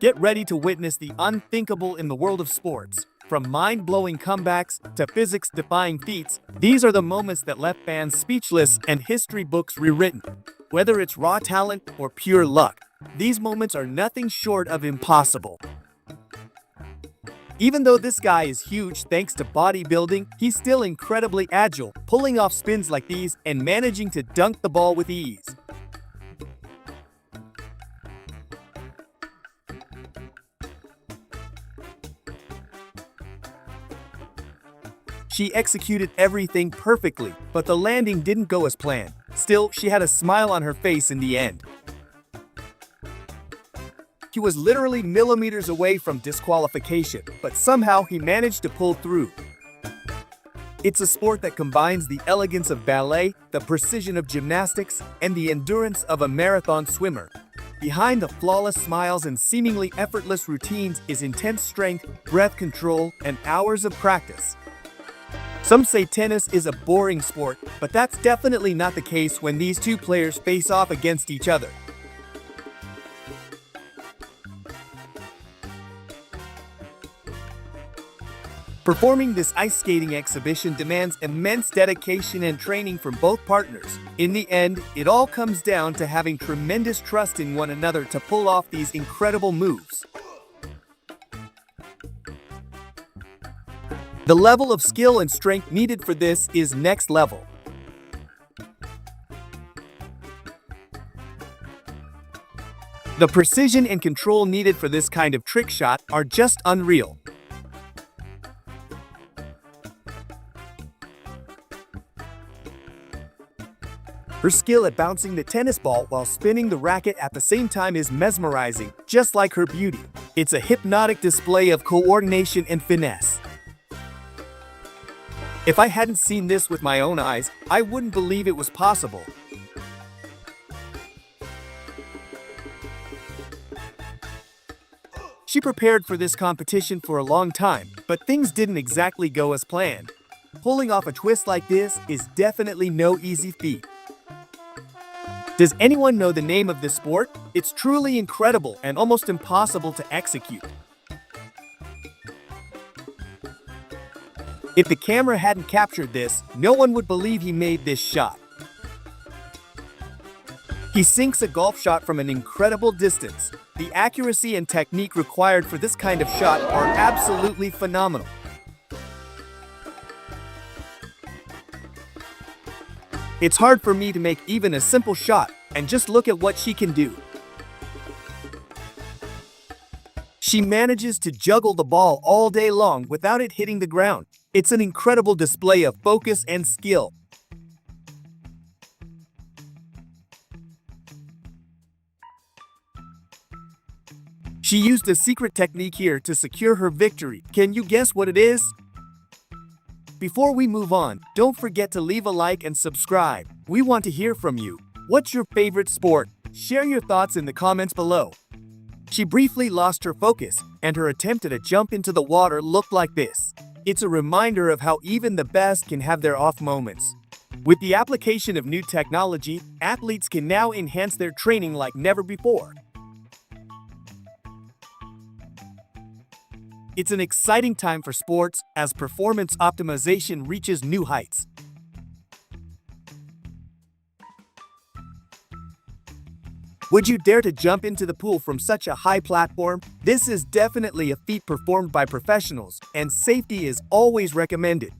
Get ready to witness the unthinkable in the world of sports. From mind-blowing comebacks to physics-defying feats, these are the moments that left fans speechless and history books rewritten. Whether it's raw talent or pure luck, these moments are nothing short of impossible. Even though this guy is huge thanks to bodybuilding, he's still incredibly agile, pulling off spins like these and managing to dunk the ball with ease. She executed everything perfectly, but the landing didn't go as planned. Still, she had a smile on her face in the end. He was literally millimeters away from disqualification, but somehow he managed to pull through. It's a sport that combines the elegance of ballet, the precision of gymnastics, and the endurance of a marathon swimmer. Behind the flawless smiles and seemingly effortless routines is intense strength, breath control, and hours of practice. Some say tennis is a boring sport, but that's definitely not the case when these two players face off against each other. Performing this ice skating exhibition demands immense dedication and training from both partners. In the end, it all comes down to having tremendous trust in one another to pull off these incredible moves. The level of skill and strength needed for this is next level. The precision and control needed for this kind of trick shot are just unreal. Her skill at bouncing the tennis ball while spinning the racket at the same time is mesmerizing, just like her beauty. It's a hypnotic display of coordination and finesse. If I hadn't seen this with my own eyes, I wouldn't believe it was possible. She prepared for this competition for a long time, but things didn't exactly go as planned. Pulling off a twist like this is definitely no easy feat. Does anyone know the name of this sport? It's truly incredible and almost impossible to execute. If the camera hadn't captured this, no one would believe he made this shot. He sinks a golf shot from an incredible distance. The accuracy and technique required for this kind of shot are absolutely phenomenal. It's hard for me to make even a simple shot, and just look at what she can do. She manages to juggle the ball all day long without it hitting the ground. It's an incredible display of focus and skill. She used a secret technique here to secure her victory. Can you guess what it is? Before we move on, don't forget to leave a like and subscribe. We want to hear from you. What's your favorite sport? Share your thoughts in the comments below. She briefly lost her focus, and her attempt at a jump into the water looked like this. It's a reminder of how even the best can have their off moments. With the application of new technology, athletes can now enhance their training like never before. It's an exciting time for sports as performance optimization reaches new heights. Would you dare to jump into the pool from such a high platform? This is definitely a feat performed by professionals, and safety is always recommended.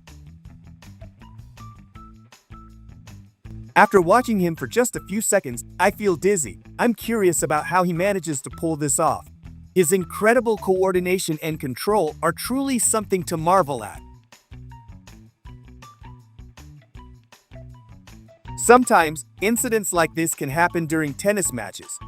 After watching him for just a few seconds, I feel dizzy. I'm curious about how he manages to pull this off. His incredible coordination and control are truly something to marvel at. Sometimes, incidents like this can happen during tennis matches.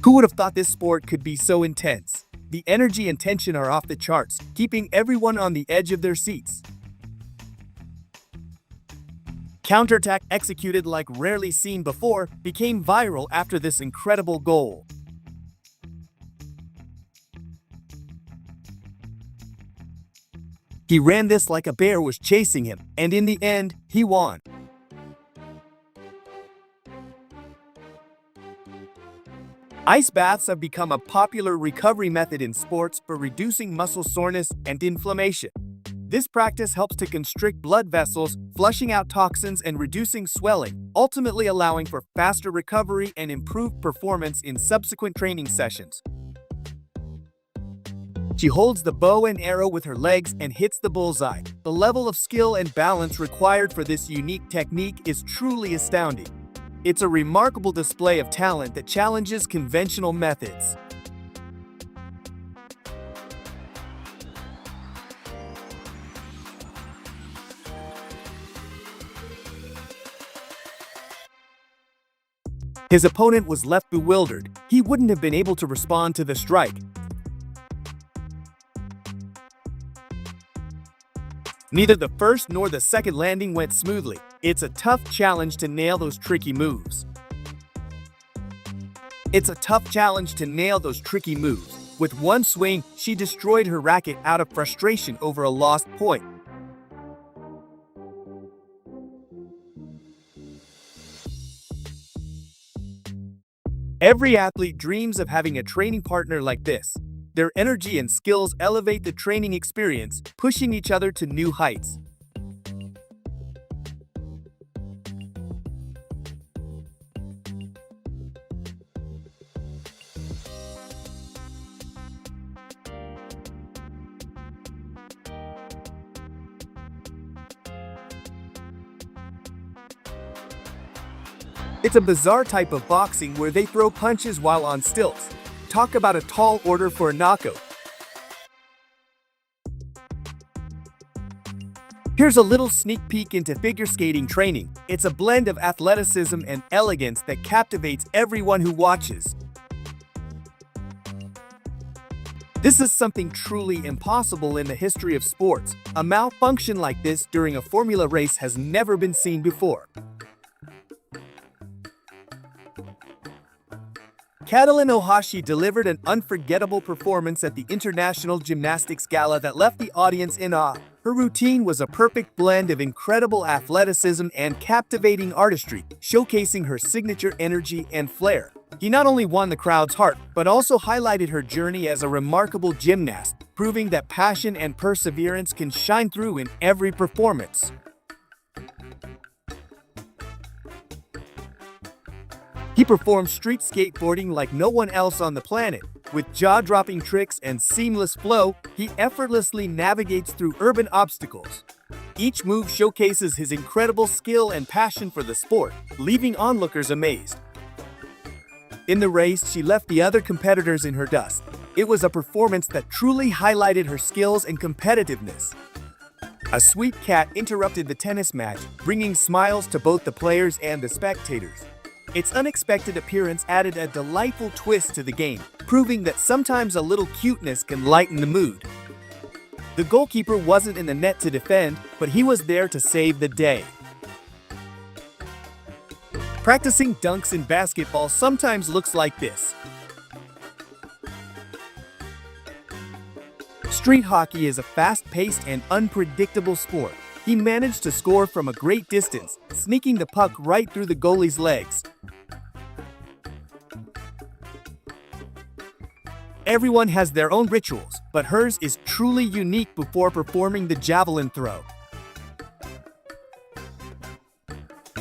Who would have thought this sport could be so intense? The energy and tension are off the charts, keeping everyone on the edge of their seats. Counterattack executed like rarely seen before became viral after this incredible goal. He ran this like a bear was chasing him, and in the end, he won. Ice baths have become a popular recovery method in sports for reducing muscle soreness and inflammation. This practice helps to constrict blood vessels, flushing out toxins and reducing swelling, ultimately allowing for faster recovery and improved performance in subsequent training sessions. She holds the bow and arrow with her legs and hits the bullseye. The level of skill and balance required for this unique technique is truly astounding. It's a remarkable display of talent that challenges conventional methods. His opponent was left bewildered. He wouldn't have been able to respond to the strike. Neither the first nor the second landing went smoothly. It's a tough challenge to nail those tricky moves. With one swing, she destroyed her racket out of frustration over a lost point. Every athlete dreams of having a training partner like this. Their energy and skills elevate the training experience, pushing each other to new heights. It's a bizarre type of boxing where they throw punches while on stilts. Talk about a tall order for a knockout. Here's a little sneak peek into figure skating training. It's a blend of athleticism and elegance that captivates everyone who watches. This is something truly impossible in the history of sports. A malfunction like this during a formula race has never been seen before. Catalin Ohashi delivered an unforgettable performance at the International Gymnastics Gala that left the audience in awe. Her routine was a perfect blend of incredible athleticism and captivating artistry, showcasing her signature energy and flair. He not only won the crowd's heart, but also highlighted her journey as a remarkable gymnast, proving that passion and perseverance can shine through in every performance. He performs street skateboarding like no one else on the planet. With jaw-dropping tricks and seamless flow, he effortlessly navigates through urban obstacles. Each move showcases his incredible skill and passion for the sport, leaving onlookers amazed. In the race, she left the other competitors in her dust. It was a performance that truly highlighted her skills and competitiveness. A sweet cat interrupted the tennis match, bringing smiles to both the players and the spectators. Its unexpected appearance added a delightful twist to the game, proving that sometimes a little cuteness can lighten the mood. The goalkeeper wasn't in the net to defend, but he was there to save the day. Practicing dunks in basketball sometimes looks like this. Street hockey is a fast-paced and unpredictable sport. He managed to score from a great distance, sneaking the puck right through the goalie's legs. Everyone has their own rituals, but hers is truly unique before performing the javelin throw.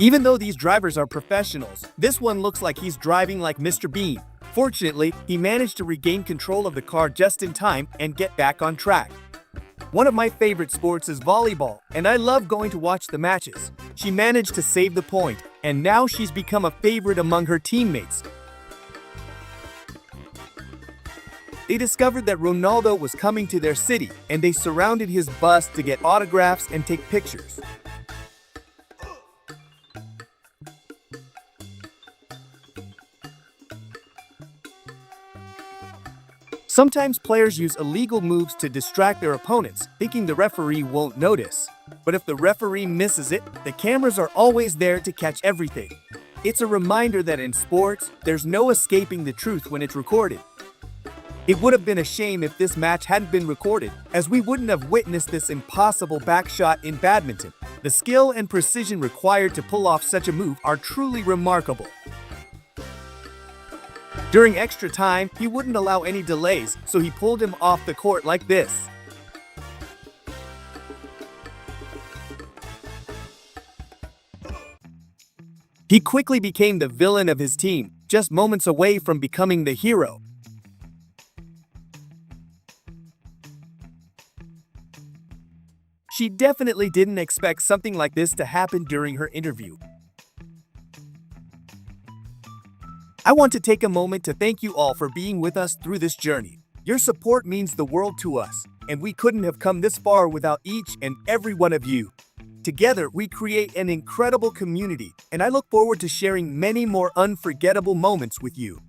Even though these drivers are professionals, this one looks like he's driving like Mr. Bean. Fortunately, he managed to regain control of the car just in time and get back on track. One of my favorite sports is volleyball, and I love going to watch the matches. She managed to save the point, and now she's become a favorite among her teammates. They discovered that Ronaldo was coming to their city, and they surrounded his bus to get autographs and take pictures. Sometimes players use illegal moves to distract their opponents, thinking the referee won't notice. But if the referee misses it, the cameras are always there to catch everything. It's a reminder that in sports, there's no escaping the truth when it's recorded. It would have been a shame if this match hadn't been recorded, as we wouldn't have witnessed this impossible backshot in badminton. The skill and precision required to pull off such a move are truly remarkable. During extra time, he wouldn't allow any delays, so he pulled him off the court like this. He quickly became the villain of his team, just moments away from becoming the hero. She definitely didn't expect something like this to happen during her interview. I want to take a moment to thank you all for being with us through this journey. Your support means the world to us, and we couldn't have come this far without each and every one of you. Together, we create an incredible community, and I look forward to sharing many more unforgettable moments with you.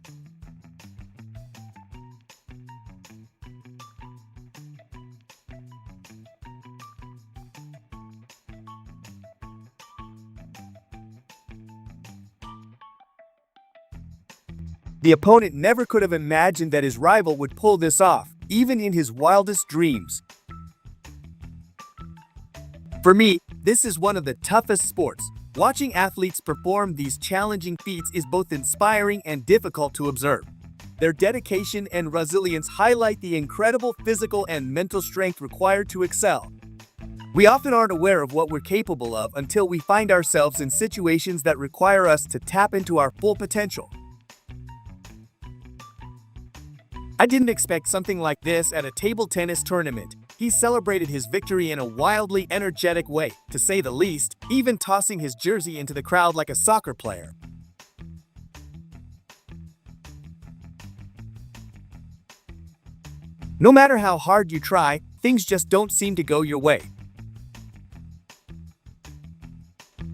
The opponent never could have imagined that his rival would pull this off, even in his wildest dreams. For me, this is one of the toughest sports. Watching athletes perform these challenging feats is both inspiring and difficult to observe. Their dedication and resilience highlight the incredible physical and mental strength required to excel. We often aren't aware of what we're capable of until we find ourselves in situations that require us to tap into our full potential. I didn't expect something like this at a table tennis tournament. He celebrated his victory in a wildly energetic way, to say the least, even tossing his jersey into the crowd like a soccer player. No matter how hard you try, things just don't seem to go your way.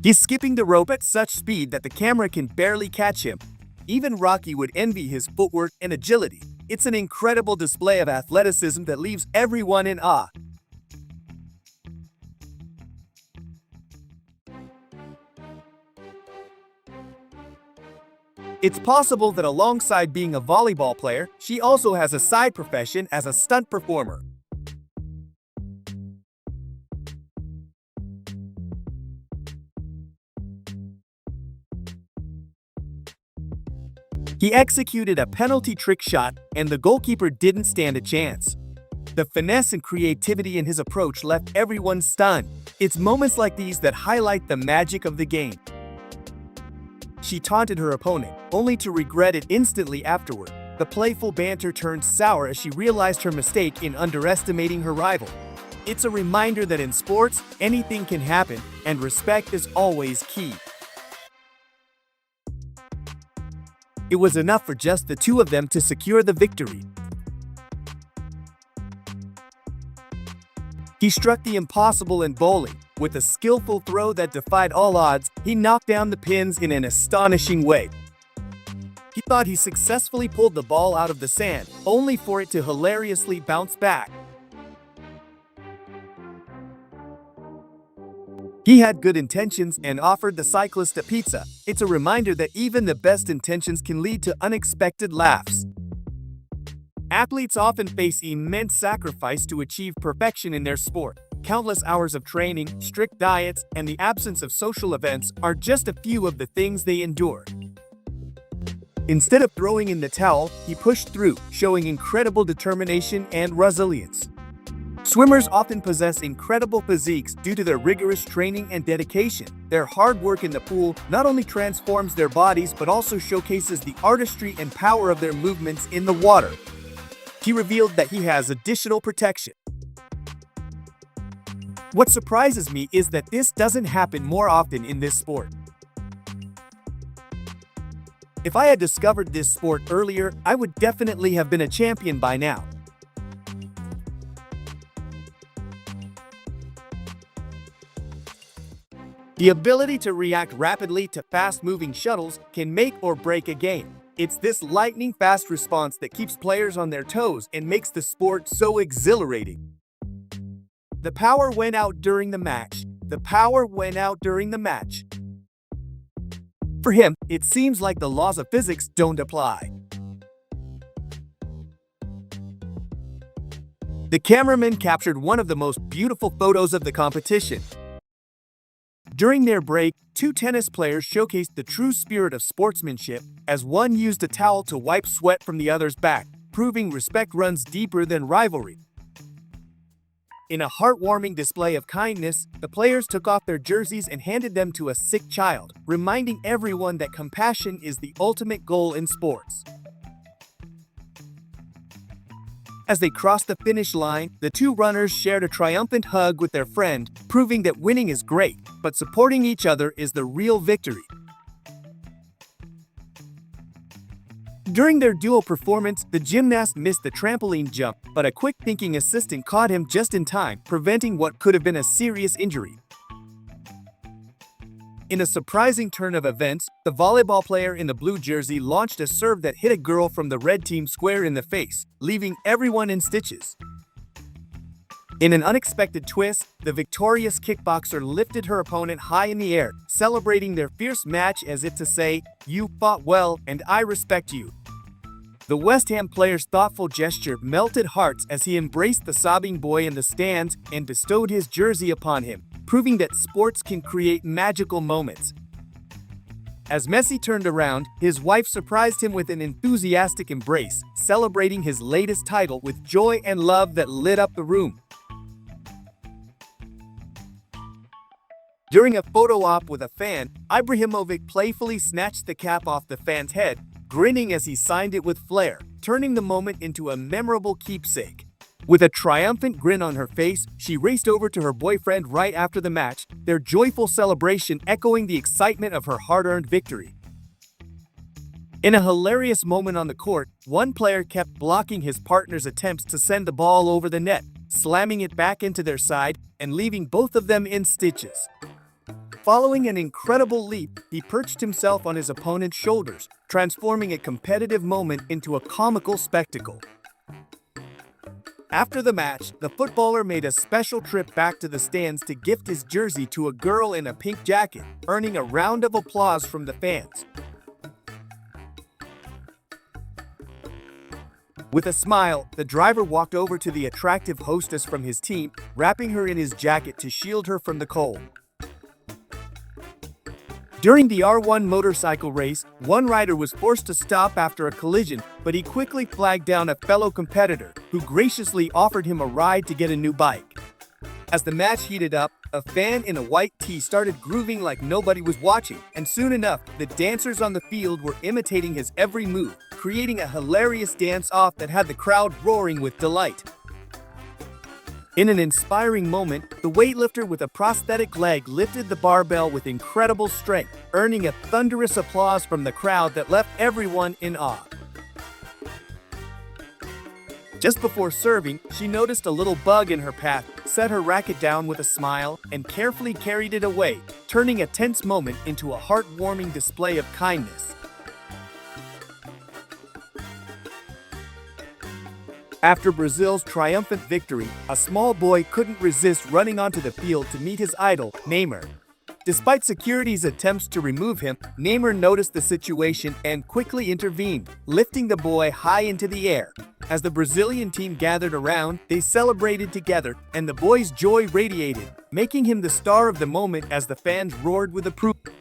He's skipping the rope at such speed that the camera can barely catch him. Even Rocky would envy his footwork and agility. It's an incredible display of athleticism that leaves everyone in awe. It's possible that alongside being a volleyball player, she also has a side profession as a stunt performer. He executed a penalty trick shot, and the goalkeeper didn't stand a chance. The finesse and creativity in his approach left everyone stunned. It's moments like these that highlight the magic of the game. She taunted her opponent, only to regret it instantly afterward. The playful banter turned sour as she realized her mistake in underestimating her rival. It's a reminder that in sports, anything can happen, and respect is always key. It was enough for just the two of them to secure the victory. He struck the impossible in bowling. With a skillful throw that defied all odds, he knocked down the pins in an astonishing way. He thought he successfully pulled the ball out of the sand, only for it to hilariously bounce back. He had good intentions and offered the cyclist a pizza. It's a reminder that even the best intentions can lead to unexpected laughs. Athletes often face immense sacrifice to achieve perfection in their sport. Countless hours of training, strict diets, and the absence of social events are just a few of the things they endure. Instead of throwing in the towel, he pushed through, showing incredible determination and resilience. Swimmers often possess incredible physiques due to their rigorous training and dedication. Their hard work in the pool not only transforms their bodies but also showcases the artistry and power of their movements in the water. He revealed that he has additional protection. What surprises me is that this doesn't happen more often in this sport. If I had discovered this sport earlier, I would definitely have been a champion by now. The ability to react rapidly to fast-moving shuttles can make or break a game. It's this lightning-fast response that keeps players on their toes and makes the sport so exhilarating. The power went out during the match. The power went out during the match. For him, it seems like the laws of physics don't apply. The cameraman captured one of the most beautiful photos of the competition. During their break, two tennis players showcased the true spirit of sportsmanship as one used a towel to wipe sweat from the other's back, proving respect runs deeper than rivalry. In a heartwarming display of kindness, the players took off their jerseys and handed them to a sick child, reminding everyone that compassion is the ultimate goal in sports. As they crossed the finish line, the two runners shared a triumphant hug with their friend, proving that winning is great, but supporting each other is the real victory. During their duo performance, the gymnast missed the trampoline jump, but a quick-thinking assistant caught him just in time, preventing what could have been a serious injury. In a surprising turn of events, the volleyball player in the blue jersey launched a serve that hit a girl from the red team square in the face, leaving everyone in stitches. In an unexpected twist, the victorious kickboxer lifted her opponent high in the air, celebrating their fierce match as if to say, "You fought well, and I respect you." The West Ham player's thoughtful gesture melted hearts as he embraced the sobbing boy in the stands and bestowed his jersey upon him, proving that sports can create magical moments. As Messi turned around, his wife surprised him with an enthusiastic embrace, celebrating his latest title with joy and love that lit up the room. During a photo op with a fan, Ibrahimovic playfully snatched the cap off the fan's head, grinning as he signed it with flair, turning the moment into a memorable keepsake. With a triumphant grin on her face, she raced over to her boyfriend right after the match, their joyful celebration echoing the excitement of her hard-earned victory. In a hilarious moment on the court, one player kept blocking his partner's attempts to send the ball over the net, slamming it back into their side and leaving both of them in stitches. Following an incredible leap, he perched himself on his opponent's shoulders, transforming a competitive moment into a comical spectacle. After the match, the footballer made a special trip back to the stands to gift his jersey to a girl in a pink jacket, earning a round of applause from the fans. With a smile, the driver walked over to the attractive hostess from his team, wrapping her in his jacket to shield her from the cold. During the R1 motorcycle race, one rider was forced to stop after a collision, but he quickly flagged down a fellow competitor, who graciously offered him a ride to get a new bike. As the match heated up, a fan in a white tee started grooving like nobody was watching, and soon enough, the dancers on the field were imitating his every move, creating a hilarious dance-off that had the crowd roaring with delight. In an inspiring moment, the weightlifter with a prosthetic leg lifted the barbell with incredible strength, earning a thunderous applause from the crowd that left everyone in awe. Just before serving, she noticed a little bug in her path, set her racket down with a smile, and carefully carried it away, turning a tense moment into a heartwarming display of kindness. After Brazil's triumphant victory, a small boy couldn't resist running onto the field to meet his idol, Neymar. Despite security's attempts to remove him, Neymar noticed the situation and quickly intervened, lifting the boy high into the air. As the Brazilian team gathered around, they celebrated together, and the boy's joy radiated, making him the star of the moment as the fans roared with approval.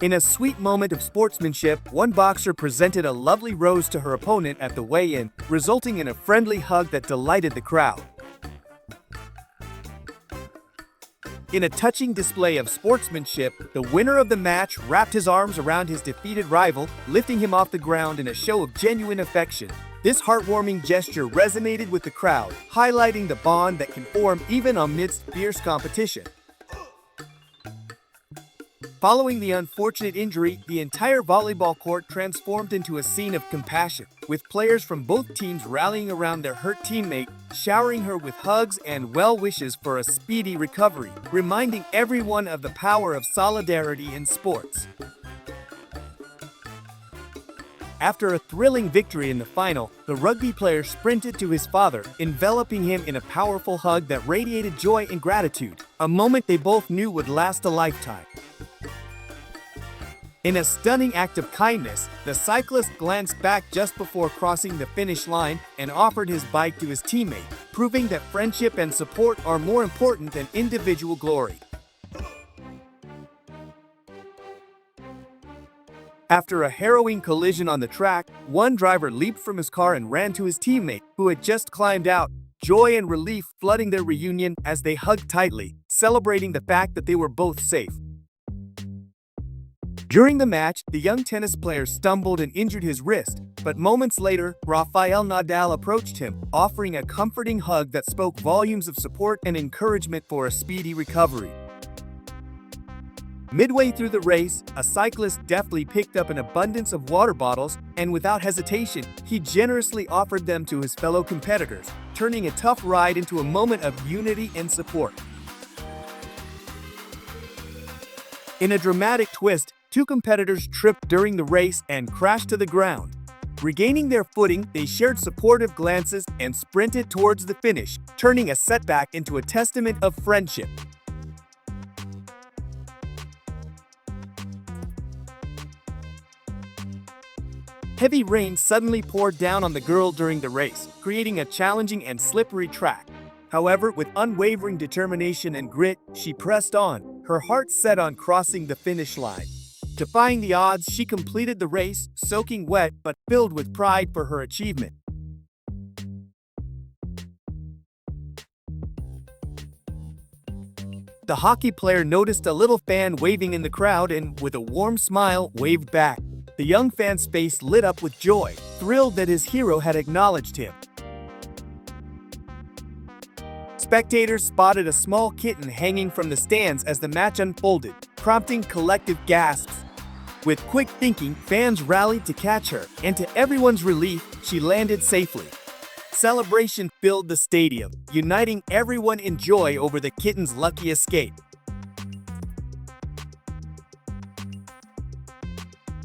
In a sweet moment of sportsmanship, one boxer presented a lovely rose to her opponent at the weigh-in, resulting in a friendly hug that delighted the crowd. In a touching display of sportsmanship, the winner of the match wrapped his arms around his defeated rival, lifting him off the ground in a show of genuine affection. This heartwarming gesture resonated with the crowd, highlighting the bond that can form even amidst fierce competition. Following the unfortunate injury, the entire volleyball court transformed into a scene of compassion, with players from both teams rallying around their hurt teammate, showering her with hugs and well wishes for a speedy recovery, reminding everyone of the power of solidarity in sports. After a thrilling victory in the final, the rugby player sprinted to his father, enveloping him in a powerful hug that radiated joy and gratitude, a moment they both knew would last a lifetime. In a stunning act of kindness, the cyclist glanced back just before crossing the finish line and offered his bike to his teammate, proving that friendship and support are more important than individual glory. After a harrowing collision on the track, one driver leaped from his car and ran to his teammate, who had just climbed out, joy and relief flooding their reunion as they hugged tightly, celebrating the fact that they were both safe. During the match, the young tennis player stumbled and injured his wrist, but moments later, Rafael Nadal approached him, offering a comforting hug that spoke volumes of support and encouragement for a speedy recovery. Midway through the race, a cyclist deftly picked up an abundance of water bottles, and without hesitation, he generously offered them to his fellow competitors, turning a tough ride into a moment of unity and support. In a dramatic twist, two competitors tripped during the race and crashed to the ground. Regaining their footing, they shared supportive glances and sprinted towards the finish, turning a setback into a testament of friendship. Heavy rain suddenly poured down on the girl during the race, creating a challenging and slippery track. However, with unwavering determination and grit, she pressed on, her heart set on crossing the finish line. Defying the odds, she completed the race, soaking wet but filled with pride for her achievement. The hockey player noticed a little fan waving in the crowd and, with a warm smile, waved back. The young fan's face lit up with joy, thrilled that his hero had acknowledged him. Spectators spotted a small kitten hanging from the stands as the match unfolded, prompting collective gasps. With quick thinking, fans rallied to catch her, and to everyone's relief, she landed safely. Celebration filled the stadium, uniting everyone in joy over the kitten's lucky escape.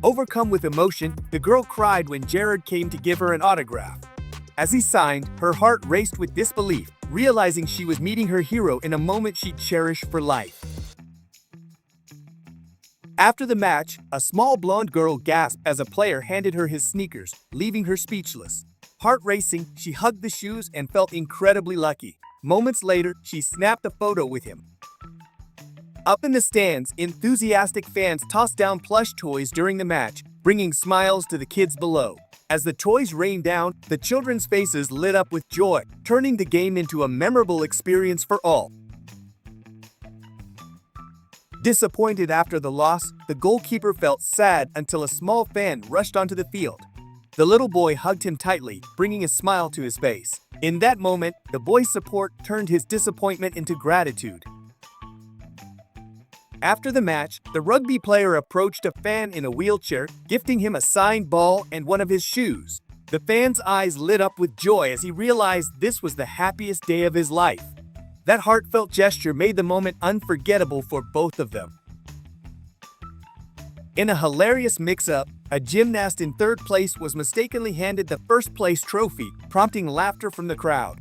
Overcome with emotion, the girl cried when Jared came to give her an autograph. As he signed, her heart raced with disbelief, realizing she was meeting her hero in a moment she'd cherish for life. After the match, a small blonde girl gasped as a player handed her his sneakers, leaving her speechless. Heart racing, she hugged the shoes and felt incredibly lucky. Moments later, she snapped a photo with him. Up in the stands, enthusiastic fans tossed down plush toys during the match, bringing smiles to the kids below. As the toys rained down, the children's faces lit up with joy, turning the game into a memorable experience for all. Disappointed after the loss, the goalkeeper felt sad until a small fan rushed onto the field. The little boy hugged him tightly, bringing a smile to his face. In that moment, the boy's support turned his disappointment into gratitude. After the match, the rugby player approached a fan in a wheelchair, gifting him a signed ball and one of his shoes. The fan's eyes lit up with joy as he realized this was the happiest day of his life. That heartfelt gesture made the moment unforgettable for both of them. In a hilarious mix-up, a gymnast in third place was mistakenly handed the first-place trophy, prompting laughter from the crowd.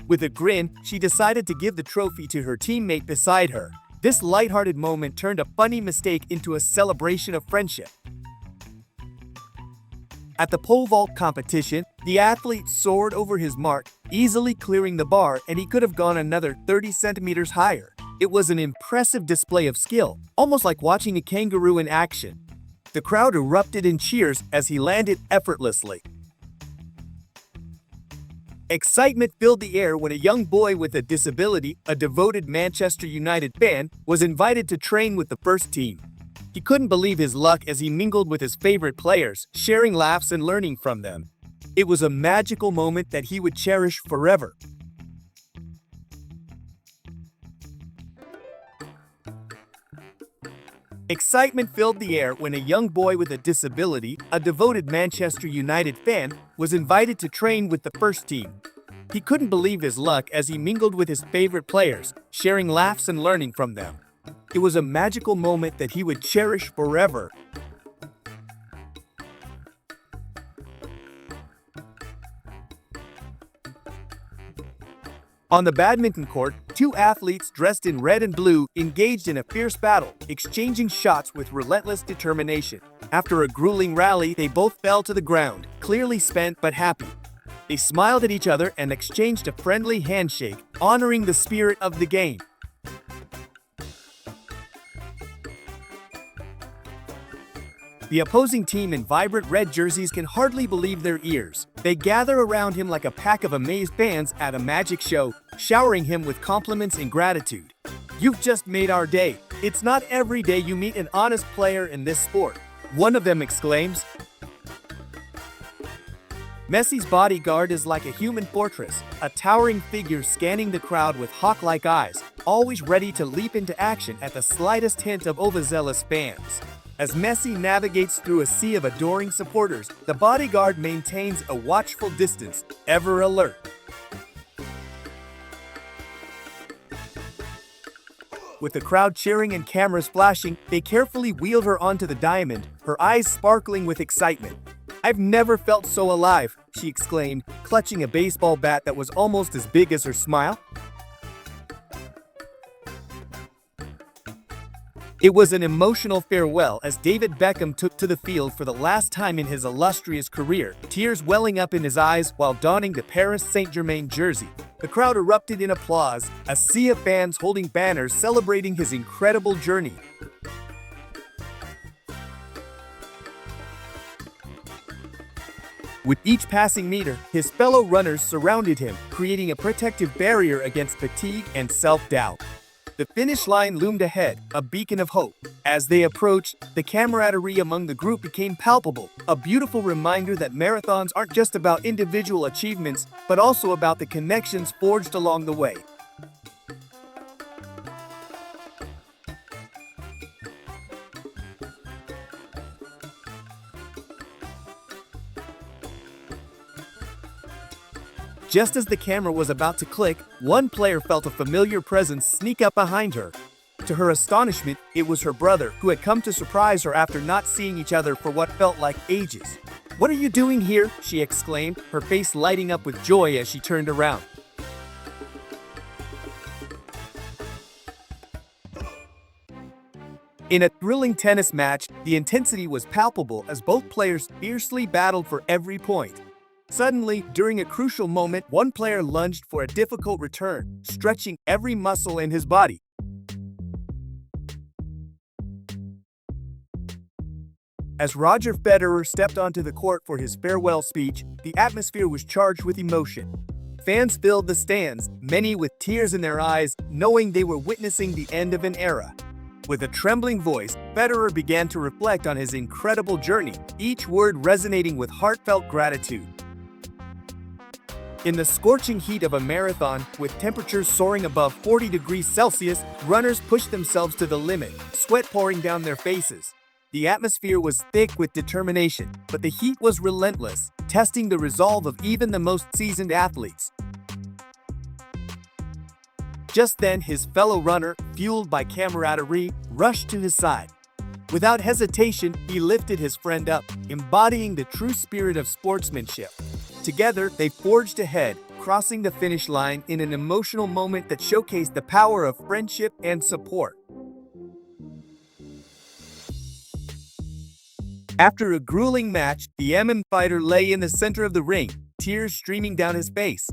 With a grin, she decided to give the trophy to her teammate beside her. This lighthearted moment turned a funny mistake into a celebration of friendship. At the pole vault competition, the athlete soared over his mark, easily clearing the bar, and he could have gone another 30 centimeters higher. It was an impressive display of skill, almost like watching a kangaroo in action. The crowd erupted in cheers as he landed effortlessly. Excitement filled the air when a young boy with a disability, a devoted Manchester United fan, was invited to train with the first team. He couldn't believe his luck as he mingled with his favorite players, sharing laughs and learning from them. It was a magical moment that he would cherish forever. Excitement filled the air when a young boy with a disability, a devoted Manchester United fan, was invited to train with the first team. He couldn't believe his luck as he mingled with his favorite players, sharing laughs and learning from them. It was a magical moment that he would cherish forever. On the badminton court, two athletes dressed in red and blue engaged in a fierce battle, exchanging shots with relentless determination. After a grueling rally, they both fell to the ground, clearly spent but happy. They smiled at each other and exchanged a friendly handshake, honoring the spirit of the game. The opposing team in vibrant red jerseys can hardly believe their ears. They gather around him like a pack of amazed fans at a magic show, showering him with compliments and gratitude. "You've just made our day. It's not every day you meet an honest player in this sport," one of them exclaims. Messi's bodyguard is like a human fortress, a towering figure scanning the crowd with hawk-like eyes, always ready to leap into action at the slightest hint of overzealous fans. As Messi navigates through a sea of adoring supporters, the bodyguard maintains a watchful distance, ever alert. With the crowd cheering and cameras flashing, they carefully wheeled her onto the diamond, her eyes sparkling with excitement. "I've never felt so alive," she exclaimed, clutching a baseball bat that was almost as big as her smile. It was an emotional farewell as David Beckham took to the field for the last time in his illustrious career, tears welling up in his eyes while donning the Paris Saint-Germain jersey. The crowd erupted in applause, a sea of fans holding banners celebrating his incredible journey. With each passing meter, his fellow runners surrounded him, creating a protective barrier against fatigue and self-doubt. The finish line loomed ahead, a beacon of hope. As they approached, the camaraderie among the group became palpable, a beautiful reminder that marathons aren't just about individual achievements, but also about the connections forged along the way. Just as the camera was about to click, one player felt a familiar presence sneak up behind her. To her astonishment, it was her brother, who had come to surprise her after not seeing each other for what felt like ages. "What are you doing here?" she exclaimed, her face lighting up with joy as she turned around. In a thrilling tennis match, the intensity was palpable as both players fiercely battled for every point. Suddenly, during a crucial moment, one player lunged for a difficult return, stretching every muscle in his body. As Roger Federer stepped onto the court for his farewell speech, the atmosphere was charged with emotion. Fans filled the stands, many with tears in their eyes, knowing they were witnessing the end of an era. With a trembling voice, Federer began to reflect on his incredible journey, each word resonating with heartfelt gratitude. In the scorching heat of a marathon, with temperatures soaring above 40 degrees Celsius, runners pushed themselves to the limit, sweat pouring down their faces. The atmosphere was thick with determination, but the heat was relentless, testing the resolve of even the most seasoned athletes. Just then, his fellow runner, fueled by camaraderie, rushed to his side. Without hesitation, he lifted his friend up, embodying the true spirit of sportsmanship. Together, they forged ahead, crossing the finish line in an emotional moment that showcased the power of friendship and support. After a grueling match, the MMA fighter lay in the center of the ring, tears streaming down his face.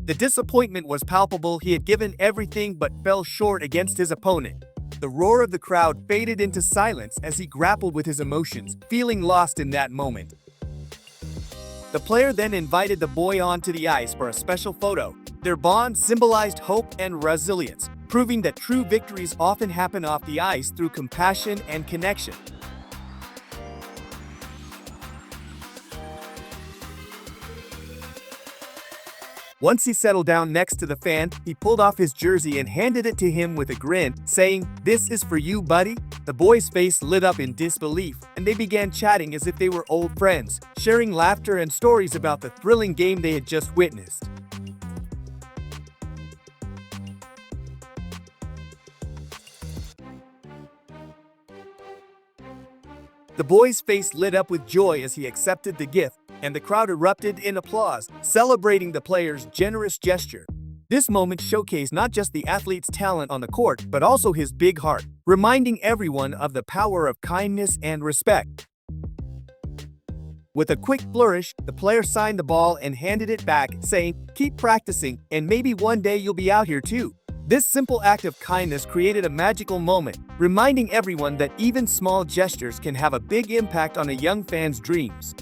The disappointment was palpable. He had given everything but fell short against his opponent. The roar of the crowd faded into silence as he grappled with his emotions, feeling lost in that moment. The player then invited the boy onto the ice for a special photo. Their bond symbolized hope and resilience, proving that true victories often happen off the ice through compassion and connection. Once he settled down next to the fan, he pulled off his jersey and handed it to him with a grin, saying, "This is for you, buddy." The boy's face lit up in disbelief, and they began chatting as if they were old friends, sharing laughter and stories about the thrilling game they had just witnessed. The boy's face lit up with joy as he accepted the gift, and the crowd erupted in applause, celebrating the player's generous gesture. This moment showcased not just the athlete's talent on the court, but also his big heart, reminding everyone of the power of kindness and respect. With a quick flourish, the player signed the ball and handed it back, saying, "Keep practicing, and maybe one day you'll be out here too." This simple act of kindness created a magical moment, reminding everyone that even small gestures can have a big impact on a young fan's dreams.